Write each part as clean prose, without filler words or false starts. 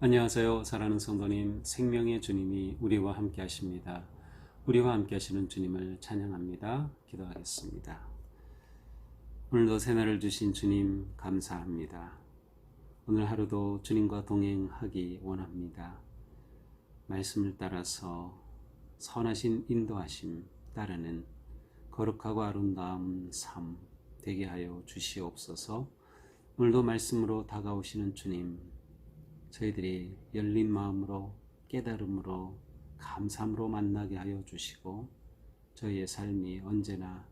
안녕하세요. 사랑하는 성도님, 생명의 주님이 우리와 함께 하십니다. 우리와 함께 하시는 주님을 찬양합니다. 기도하겠습니다. 오늘도 새날을 주신 주님 감사합니다. 오늘 하루도 주님과 동행하기 원합니다. 말씀을 따라서 선하신 인도하심 따르는 거룩하고 아름다운 삶 되게 하여 주시옵소서. 오늘도 말씀으로 다가오시는 주님, 저희들이 열린 마음으로 깨달음으로 감사함으로 만나게 하여 주시고 저희의 삶이 언제나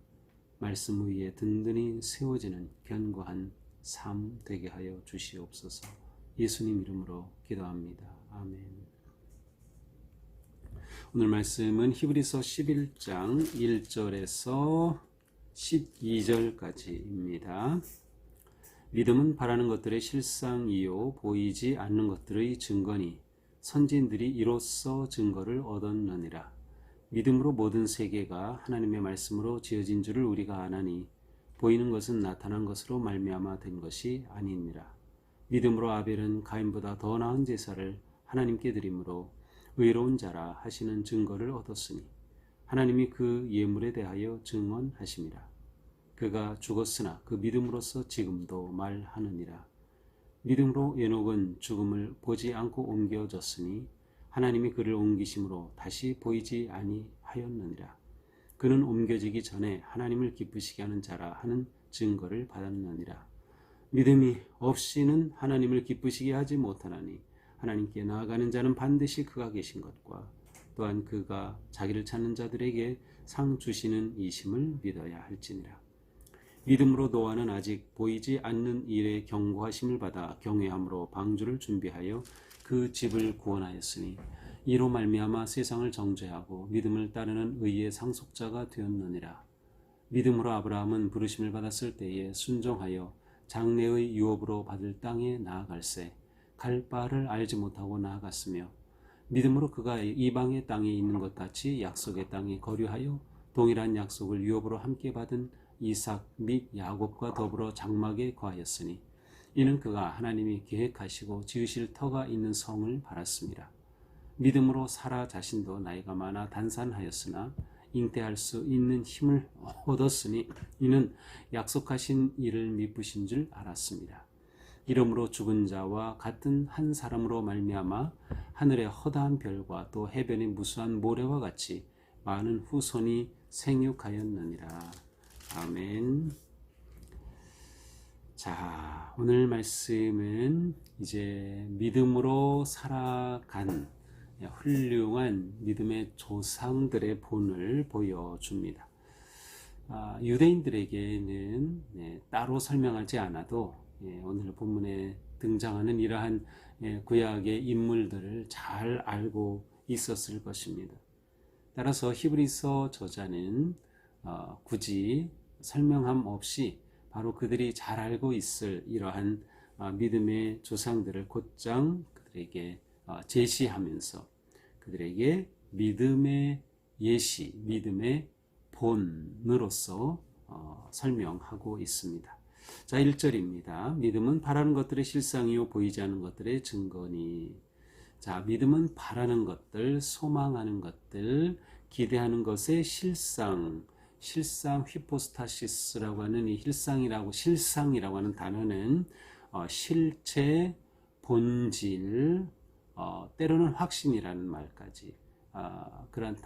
말씀 위에 든든히 세워지는 견고한 삶 되게 하여 주시옵소서. 예수님 이름으로 기도합니다. 아멘. 오늘 말씀은 히브리서 11장 1절에서 12절까지입니다. 믿음은 바라는 것들의 실상이요 보이지 않는 것들의 증거니 선진들이 이로써 증거를 얻었느니라. 믿음으로 모든 세계가 하나님의 말씀으로 지어진 줄을 우리가 아나니 보이는 것은 나타난 것으로 말미암아 된 것이 아니니라. 믿음으로 아벨은 가인보다 더 나은 제사를 하나님께 드림으로 의로운 자라 하시는 증거를 얻었으니 하나님이 그 예물에 대하여 증언하심이라. 그가 죽었으나 그 믿음으로써 지금도 말하느니라. 믿음으로 에녹은 죽음을 보지 않고 옮겨졌으니 하나님이 그를 옮기심으로 다시 보이지 아니하였느니라. 그는 옮겨지기 전에 하나님을 기쁘시게 하는 자라 하는 증거를 받았느니라. 믿음이 없이는 하나님을 기쁘시게 하지 못하나니 하나님께 나아가는 자는 반드시 그가 계신 것과 또한 그가 자기를 찾는 자들에게 상 주시는 이심을 믿어야 할지니라. 믿음으로 노아는 아직 보이지 않는 일에 경고하심을 받아 경외함으로 방주를 준비하여 그 집을 구원하였으니 이로 말미암아 세상을 정죄하고 믿음을 따르는 의의 상속자가 되었느니라. 믿음으로 아브라함은 부르심을 받았을 때에 순종하여 장래의 유업으로 받을 땅에 나아갈새 갈 바를 알지 못하고 나아갔으며 믿음으로 그가 이방의 땅에 있는 것 같이 약속의 땅에 거류하여 동일한 약속을 유업으로 함께 받은 이삭 및 야곱과 더불어 장막에 거하였으니 이는 그가 하나님이 계획하시고 지으실 터가 있는 성을 바랐습니다. 믿음으로 사라 자신도 나이가 많아 단산하였으나 잉태할 수 있는 힘을 얻었으니 이는 약속하신 이를 미쁘신 줄 알았습니다. 이러므로 죽은 자와 같은 한 사람으로 말미암아 하늘의 허다한 별과 또 해변의 무수한 모래와 같이 많은 후손이 생육하였느니라. 아멘. 자, 오늘 말씀은 이제 믿음으로 살아간 훌륭한 믿음의 조상들의 본을 보여줍니다. 유대인들에게는 따로 설명하지 않아도 오늘 본문에 등장하는 이러한 구약의 인물들을 잘 알고 있었을 것입니다. 따라서 히브리서 저자는 굳이 설명함 없이 바로 그들이 잘 알고 있을 이러한 믿음의 조상들을 곧장 그들에게 제시하면서 그들에게 믿음의 예시, 믿음의 본으로서 설명하고 있습니다. 자, 1절입니다. 믿음은 바라는 것들의 실상이요 보이지 않는 것들의 증거니. 자, 믿음은 바라는 것들, 소망하는 것들, 기대하는 것의 실상 휘포스타시스라고 하는 이 실상이라고 하는 단어는 실체, 본질, 때로는 확신이라는 말까지 그런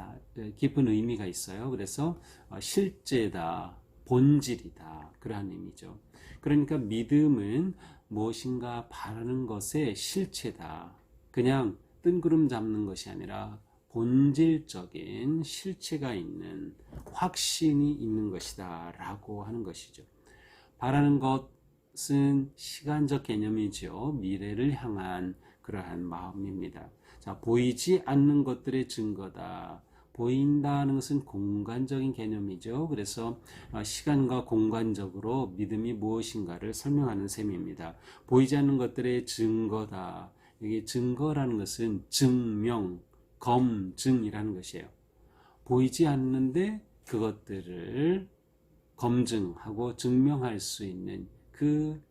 깊은 의미가 있어요. 그래서 실제다, 본질이다 그러한 의미죠. 그러니까 믿음은 무엇인가 바라는 것의 실체다. 그냥 뜬구름 잡는 것이 아니라 본질적인 실체가 있는 확신이 있는 것이다 라고 하는 것이죠. 바라는 것은 시간적 개념이죠. 미래를 향한 그러한 마음입니다. 자, 보이지 않는 것들의 증거다. 보인다는 것은 공간적인 개념이죠. 그래서 시간과 공간적으로 믿음이 무엇인가를 설명하는 셈입니다. 보이지 않는 것들의 증거다. 여기 증거라는 것은 증명, 검증이라는 것이에요. 보이지 않는데 그것들을 검증하고 증명할 수 있는 그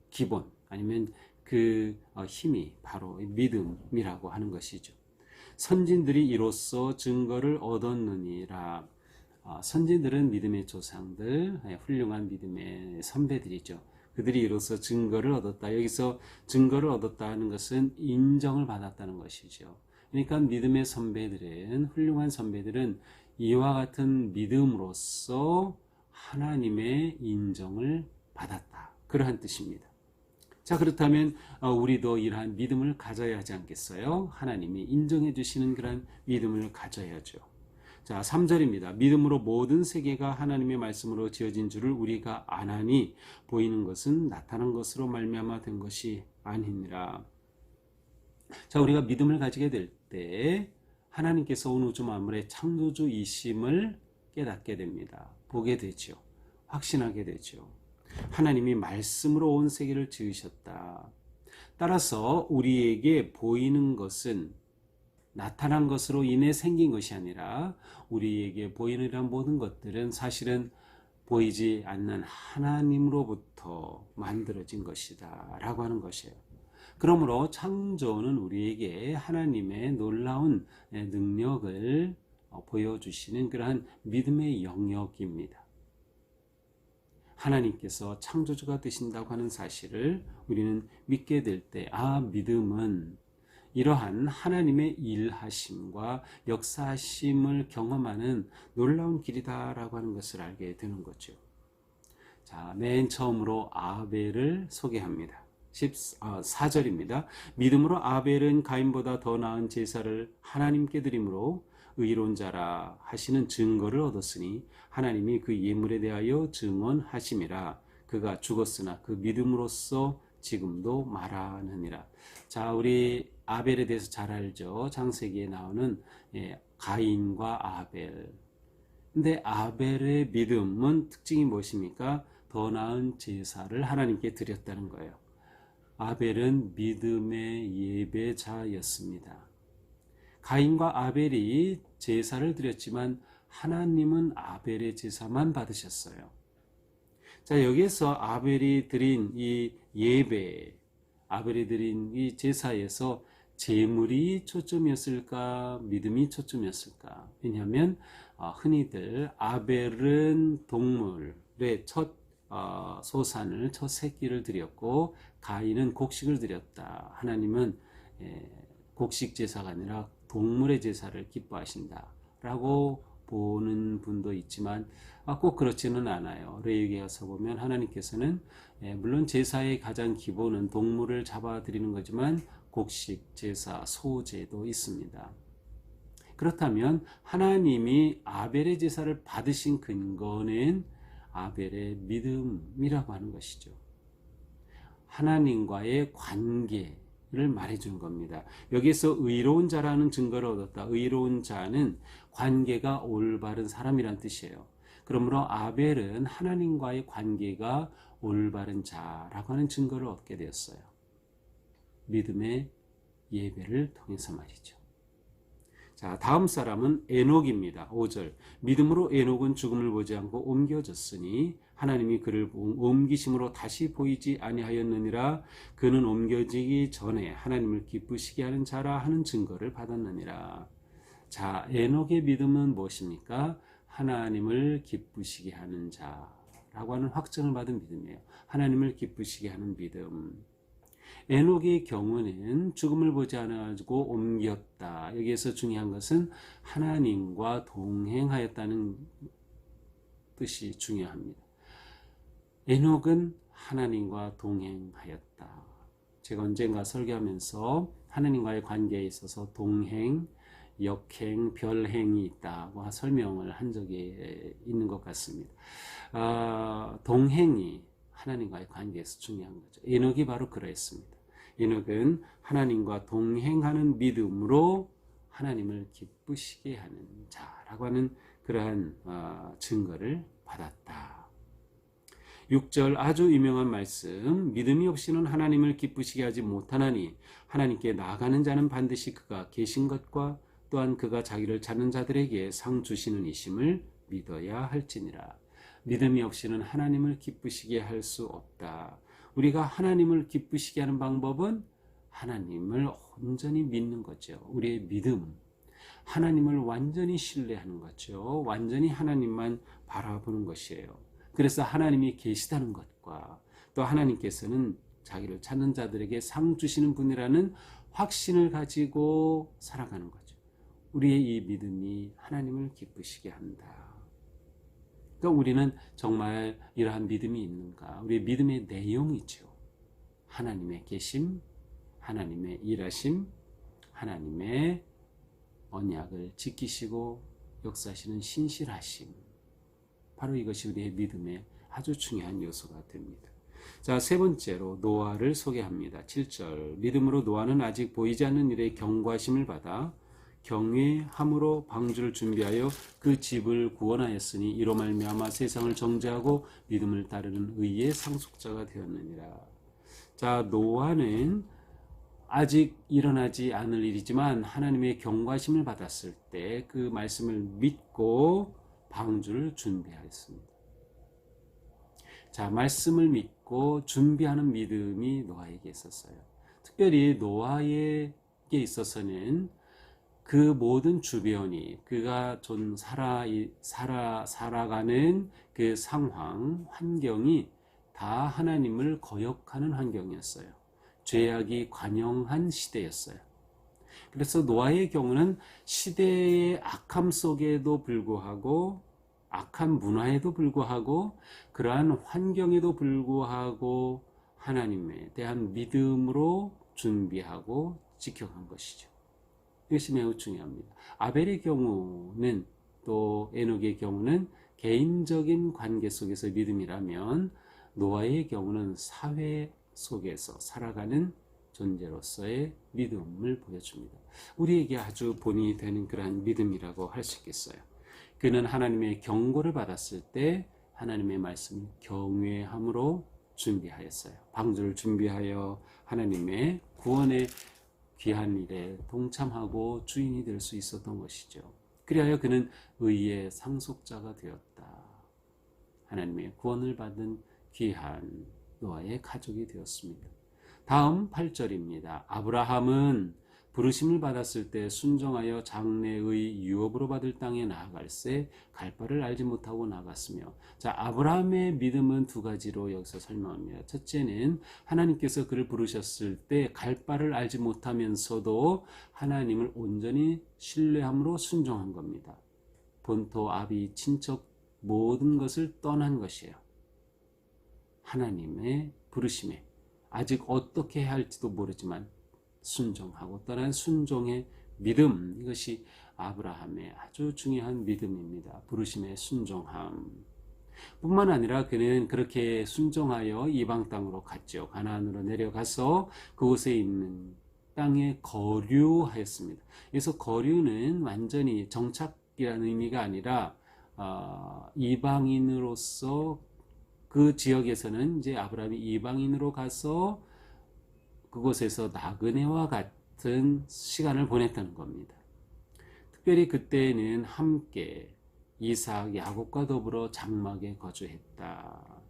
기본 아니면 그 힘이 바로 믿음이라고 하는 것이죠. 선진들이 이로써 증거를 얻었느니라. 선진들은 믿음의 조상들, 훌륭한 믿음의 선배들이죠. 그들이 이로써 증거를 얻었다. 여기서 증거를 얻었다 하는 것은 인정을 받았다는 것이죠. 그러니까 믿음의 선배들은, 훌륭한 선배들은 이와 같은 믿음으로써 하나님의 인정을 받았다. 그러한 뜻입니다. 자, 그렇다면 우리도 이러한 믿음을 가져야 하지 않겠어요? 하나님이 인정해 주시는 그런 믿음을 가져야죠. 자, 3절입니다. 믿음으로 모든 세계가 하나님의 말씀으로 지어진 줄을 우리가 아나니 보이는 것은 나타난 것으로 말미암아 된 것이 아니니라. 자, 우리가 믿음을 가지게 될 때 하나님께서 온 우주 만물의 창조주이심을 깨닫게 됩니다. 보게 되죠. 확신하게 되죠. 하나님이 말씀으로 온 세계를 지으셨다. 따라서 우리에게 보이는 것은 나타난 것으로 인해 생긴 것이 아니라 우리에게 보이는 이런 모든 것들은 사실은 보이지 않는 하나님으로부터 만들어진 것이다 라고 하는 것이에요. 그러므로 창조는 우리에게 하나님의 놀라운 능력을 보여주시는 그러한 믿음의 영역입니다. 하나님께서 창조주가 되신다고 하는 사실을 우리는 믿게 될 때, 믿음은 이러한 하나님의 일하심과 역사하심을 경험하는 놀라운 길이다라고 하는 것을 알게 되는 거죠. 자, 맨 처음으로 아벨을 소개합니다. 14절입니다. 믿음으로 아벨은 가인보다 더 나은 제사를 하나님께 드림으로 의로운 자라 하시는 증거를 얻었으니 하나님이 그 예물에 대하여 증언하심이라. 그가 죽었으나 그 믿음으로써 지금도 말하느니라. 자, 우리 아벨에 대해서 잘 알죠. 창세기에 나오는 가인과 아벨. 근데 아벨의 믿음은 특징이 무엇입니까? 더 나은 제사를 하나님께 드렸다는 거예요. 아벨은 믿음의 예배자였습니다. 가인과 아벨이 제사를 드렸지만 하나님은 아벨의 제사만 받으셨어요. 자, 여기에서 아벨이 드린 이 예배, 아벨이 드린 이 제사에서 제물이 초점이었을까, 믿음이 초점이었을까? 왜냐하면 흔히들 아벨은 동물의 첫 소산을, 첫 새끼를 드렸고 가인은 곡식을 드렸다. 하나님은 곡식 제사가 아니라 동물의 제사를 기뻐하신다 라고 보는 분도 있지만 꼭 그렇지는 않아요. 레위기에서 보면 하나님께서는 물론 제사의 가장 기본은 동물을 잡아드리는 거지만 곡식 제사, 소제도 있습니다. 그렇다면 하나님이 아벨의 제사를 받으신 근거는 아벨의 믿음이라고 하는 것이죠. 하나님과의 관계를 말해준 겁니다. 여기서 의로운 자라는 증거를 얻었다. 의로운 자는 관계가 올바른 사람이란 뜻이에요. 그러므로 아벨은 하나님과의 관계가 올바른 자라고 하는 증거를 얻게 되었어요. 믿음의 예배를 통해서 말이죠. 자, 다음 사람은 에녹입니다. 5절. 믿음으로 에녹은 죽음을 보지 않고 옮겨졌으니 하나님이 그를 옮기심으로 다시 보이지 아니하였느니라. 그는 옮겨지기 전에 하나님을 기쁘시게 하는 자라 하는 증거를 받았느니라. 자, 에녹의 믿음은 무엇입니까? 하나님을 기쁘시게 하는 자라고 하는 확증을 받은 믿음이에요. 하나님을 기쁘시게 하는 믿음. 에녹의 경우는 죽음을 보지 않아가지고 옮겼다. 여기에서 중요한 것은 하나님과 동행하였다는 뜻이 중요합니다. 에녹은 하나님과 동행하였다. 제가 언젠가 설교하면서 하나님과의 관계에 있어서 동행, 역행, 별행이 있다고 설명을 한 적이 있는 것 같습니다. 동행이 하나님과의 관계에서 중요한 거죠. 에녹이 바로 그러했습니다. 에녹은 하나님과 동행하는 믿음으로 하나님을 기쁘시게 하는 자라고 하는 그러한 증거를 받았다. 6절 아주 유명한 말씀. 믿음이 없이는 하나님을 기쁘시게 하지 못하나니 하나님께 나아가는 자는 반드시 그가 계신 것과 또한 그가 자기를 찾는 자들에게 상 주시는 이심을 믿어야 할지니라. 믿음이 없이는 하나님을 기쁘시게 할 수 없다. 우리가 하나님을 기쁘시게 하는 방법은 하나님을 온전히 믿는 거죠. 우리의 믿음, 하나님을 완전히 신뢰하는 거죠. 완전히 하나님만 바라보는 것이에요. 그래서 하나님이 계시다는 것과 또 하나님께서는 자기를 찾는 자들에게 상 주시는 분이라는 확신을 가지고 살아가는 거죠. 우리의 이 믿음이 하나님을 기쁘시게 한다. 그러니까 우리는 정말 이러한 믿음이 있는가? 우리의 믿음의 내용이죠. 하나님의 계심, 하나님의 일하심, 하나님의 언약을 지키시고 역사하시는 신실하심. 바로 이것이 우리의 믿음의 아주 중요한 요소가 됩니다. 자, 세 번째로 노아를 소개합니다. 7절. 믿음으로 노아는 아직 보이지 않는 일에 경고하심을 받아 경외함으로 방주를 준비하여 그 집을 구원하였으니 이로 말미암아 세상을 정죄하고 믿음을 따르는 의의 상속자가 되었느니라. 자, 노아는 아직 일어나지 않을 일이지만 하나님의 경고하심을 받았을 때 그 말씀을 믿고 방주를 준비하였습니다. 자, 말씀을 믿고 준비하는 믿음이 노아에게 있었어요. 특별히 노아에게 있어서는 그 모든 주변이 그가 좀 살아가는 그 상황, 환경이 다 하나님을 거역하는 환경이었어요. 죄악이 관영한 시대였어요. 그래서 노아의 경우는 시대의 악함 속에도 불구하고 악한 문화에도 불구하고 그러한 환경에도 불구하고 하나님에 대한 믿음으로 준비하고 지켜간 것이죠. 이것이 매우 중요합니다. 아벨의 경우는 또 에녹의 경우는 개인적인 관계 속에서 믿음이라면 노아의 경우는 사회 속에서 살아가는 존재로서의 믿음을 보여줍니다. 우리에게 아주 본이 되는 그러한 믿음이라고 할 수 있겠어요. 그는 하나님의 경고를 받았을 때 하나님의 말씀을 경외함으로 준비하였어요. 방주를 준비하여 하나님의 구원의 귀한 일에 동참하고 주인이 될 수 있었던 것이죠. 그리하여 그는 의의 상속자가 되었다. 하나님의 구원을 받은 귀한 노아의 가족이 되었습니다. 다음 8절입니다. 아브라함은 부르심을 받았을 때 순종하여 장래의 유업으로 받을 땅에 나아갈새 갈 바를 알지 못하고 나갔으며. 자, 아브라함의 믿음은 두 가지로 여기서 설명합니다. 첫째는 하나님께서 그를 부르셨을 때 갈 바를 알지 못하면서도 하나님을 온전히 신뢰함으로 순종한 겁니다. 본토, 아비, 친척 모든 것을 떠난 것이에요. 하나님의 부르심에 아직 어떻게 해야 할지도 모르지만 순종하고 떠난 순종의 믿음, 이것이 아브라함의 아주 중요한 믿음입니다. 부르심의 순종함 뿐만 아니라 그는 그렇게 순종하여 이방 땅으로 갔죠. 가나안으로 내려가서 그곳에 있는 땅에 거류하였습니다. 그래서 거류는 완전히 정착이라는 의미가 아니라 이방인으로서 그 지역에서는 이제 아브라함이 이방인으로 가서 그곳에서 나그네와 같은 시간을 보냈다는 겁니다. 특별히 그때는 함께 이삭, 야곱과 더불어 장막에 거주했다.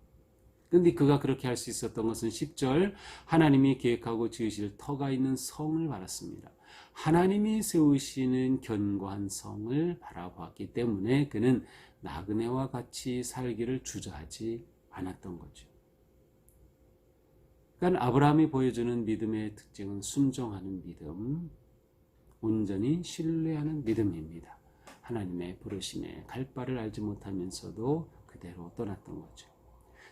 그런데 그가 그렇게 할 수 있었던 것은 10절 하나님이 계획하고 지으실 터가 있는 성을 바랐습니다. 하나님이 세우시는 견고한 성을 바라보았기 때문에 그는 나그네와 같이 살기를 주저하지 않았던 거죠. 그러니까 아브라함이 보여주는 믿음의 특징은 순종하는 믿음, 온전히 신뢰하는 믿음입니다. 하나님의 부르심에 갈 바를 알지 못하면서도 그대로 떠났던 거죠.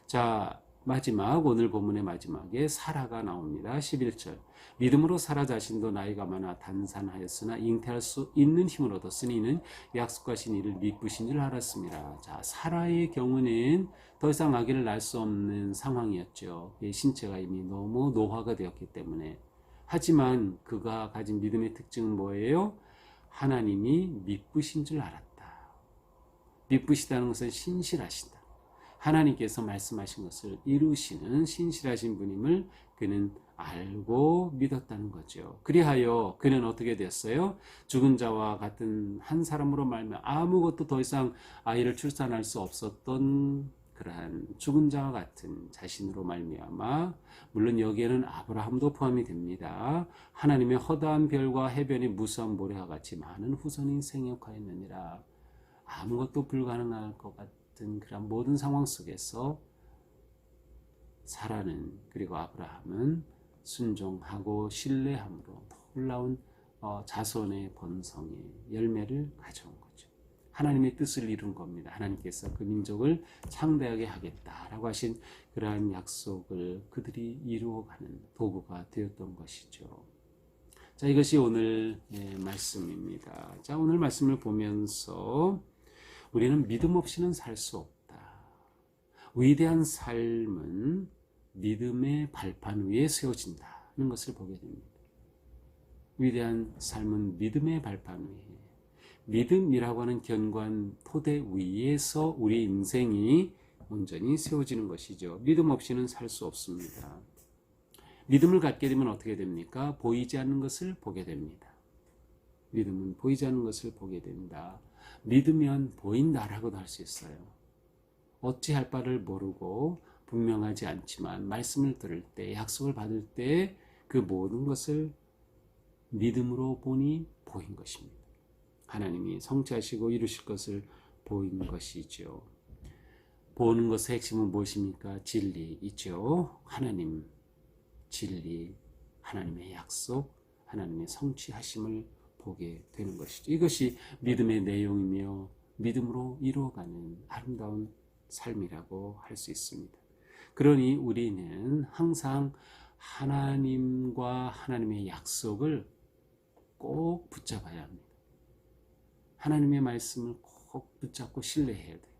자, 마지막 오늘 본문의 마지막에 사라가 나옵니다. 11절 믿음으로 사라 자신도 나이가 많아 단산하였으나 잉태할 수 있는 힘을 얻었으니 이는 약속하신 이를 미쁘신 줄 알았습니다. 자, 사라의 경우는 더 이상 아기를 낳을 수 없는 상황이었죠. 신체가 이미 너무 노화가 되었기 때문에. 하지만 그가 가진 믿음의 특징은 뭐예요? 하나님이 미쁘신 줄 알았다. 미쁘시다는 것은 신실하시다. 하나님께서 말씀하신 것을 이루시는 신실하신 분임을 그는 알고 믿었다는 거죠. 그리하여 그는 어떻게 됐어요? 죽은 자와 같은 한 사람으로 말미암아 아무것도 더 이상 아이를 출산할 수 없었던 그러한 죽은 자와 같은 자신으로 말미암아, 물론 여기에는 아브라함도 포함이 됩니다. 하나님의 허다한 별과 해변의 무수한 모래와 같이 많은 후손이 생육하였느니라. 아무것도 불가능할 것 같은 그런 모든 상황 속에서 사라는, 그리고 아브라함은 순종하고 신뢰함으로 놀라운 자손의 번성의 열매를 가져온 거죠. 하나님의 뜻을 이룬 겁니다. 하나님께서 그 민족을 창대하게 하겠다라고 하신 그러한 약속을 그들이 이루어가는 도구가 되었던 것이죠. 자, 이것이 오늘 말씀입니다. 자, 오늘 말씀을 보면서 우리는 믿음 없이는 살 수 없다. 위대한 삶은 믿음의 발판 위에 세워진다는 것을 보게 됩니다. 위대한 삶은 믿음의 발판 위에, 믿음이라고 하는 견고한 토대 위에서 우리 인생이 온전히 세워지는 것이죠. 믿음 없이는 살 수 없습니다. 믿음을 갖게 되면 어떻게 됩니까? 보이지 않는 것을 보게 됩니다. 믿음은 보이지 않는 것을 보게 된다. 믿으면 보인다라고도 할 수 있어요. 어찌할 바를 모르고 분명하지 않지만 말씀을 들을 때, 약속을 받을 때 그 모든 것을 믿음으로 보니 보인 것입니다. 하나님이 성취하시고 이루실 것을 보인 것이죠. 보는 것의 핵심은 무엇입니까? 진리이죠. 하나님, 진리, 하나님의 약속, 하나님의 성취하심을 보게 되는 것이죠. 이것이 믿음의 내용이며 믿음으로 이루어가는 아름다운 삶이라고 할 수 있습니다. 그러니 우리는 항상 하나님과 하나님의 약속을 꼭 붙잡아야 합니다. 하나님의 말씀을 꼭 붙잡고 신뢰해야 돼요.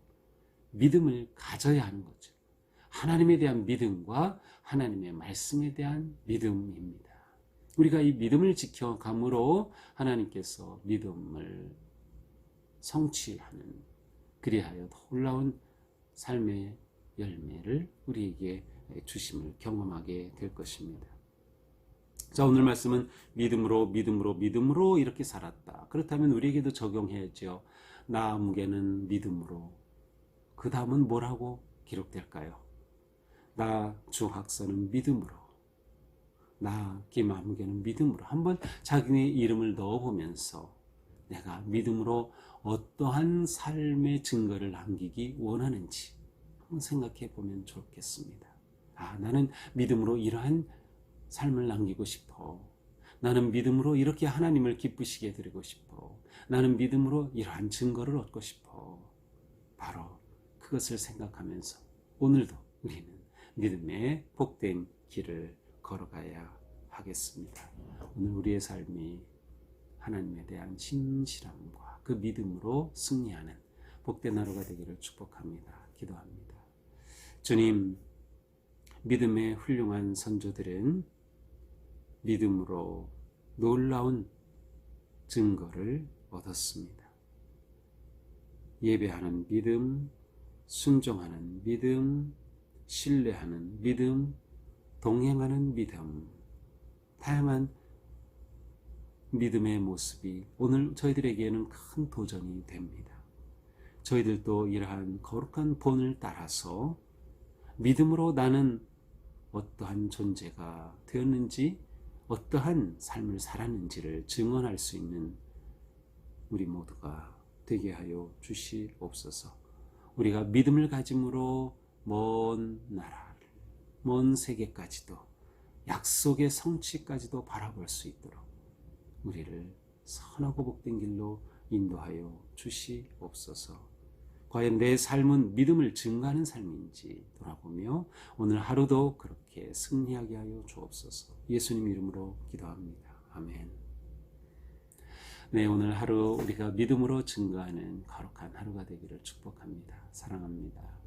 믿음을 가져야 하는 거죠. 하나님에 대한 믿음과 하나님의 말씀에 대한 믿음입니다. 우리가 이 믿음을 지켜감으로 하나님께서 믿음을 성취하는, 그리하여 놀라운 삶의 열매를 우리에게 주심을 경험하게 될 것입니다. 자, 오늘 말씀은 믿음으로 이렇게 살았다. 그렇다면 우리에게도 적용해야죠. 나아무개는 믿음으로. 그 다음은 뭐라고 기록될까요? 나 주학선은 믿음으로. 나 김아무개는 믿음으로. 한번 자기의 이름을 넣어보면서 내가 믿음으로 어떠한 삶의 증거를 남기기 원하는지 한번 생각해 보면 좋겠습니다. 나는 믿음으로 이러한 삶을 남기고 싶어. 나는 믿음으로 이렇게 하나님을 기쁘시게 해드리고 싶어. 나는 믿음으로 이러한 증거를 얻고 싶어. 바로 그것을 생각하면서 오늘도 우리는 믿음의 복된 길을 걸어가야 하겠습니다. 오늘 우리의 삶이 하나님에 대한 신실함과 그 믿음으로 승리하는 복된 하루가 되기를 축복합니다. 기도합니다. 주님, 믿음의 훌륭한 선조들은 믿음으로 놀라운 증거를 얻었습니다. 예배하는 믿음, 순종하는 믿음, 신뢰하는 믿음, 동행하는 믿음, 다양한 믿음의 모습이 오늘 저희들에게는 큰 도전이 됩니다. 저희들도 이러한 거룩한 본을 따라서 믿음으로 나는 어떠한 존재가 되었는지, 어떠한 삶을 살았는지를 증언할 수 있는 우리 모두가 되게 하여 주시옵소서. 우리가 믿음을 가짐으로 먼 나라를, 먼 세계까지도, 약속의 성취까지도 바라볼 수 있도록 우리를 선하고 복된 길로 인도하여 주시옵소서. 과연 내 삶은 믿음을 증거하는 삶인지 돌아보며 오늘 하루도 그렇게 승리하게 하여 주옵소서. 예수님 이름으로 기도합니다. 아멘. 네, 오늘 하루 우리가 믿음으로 증거하는 거룩한 하루가 되기를 축복합니다. 사랑합니다.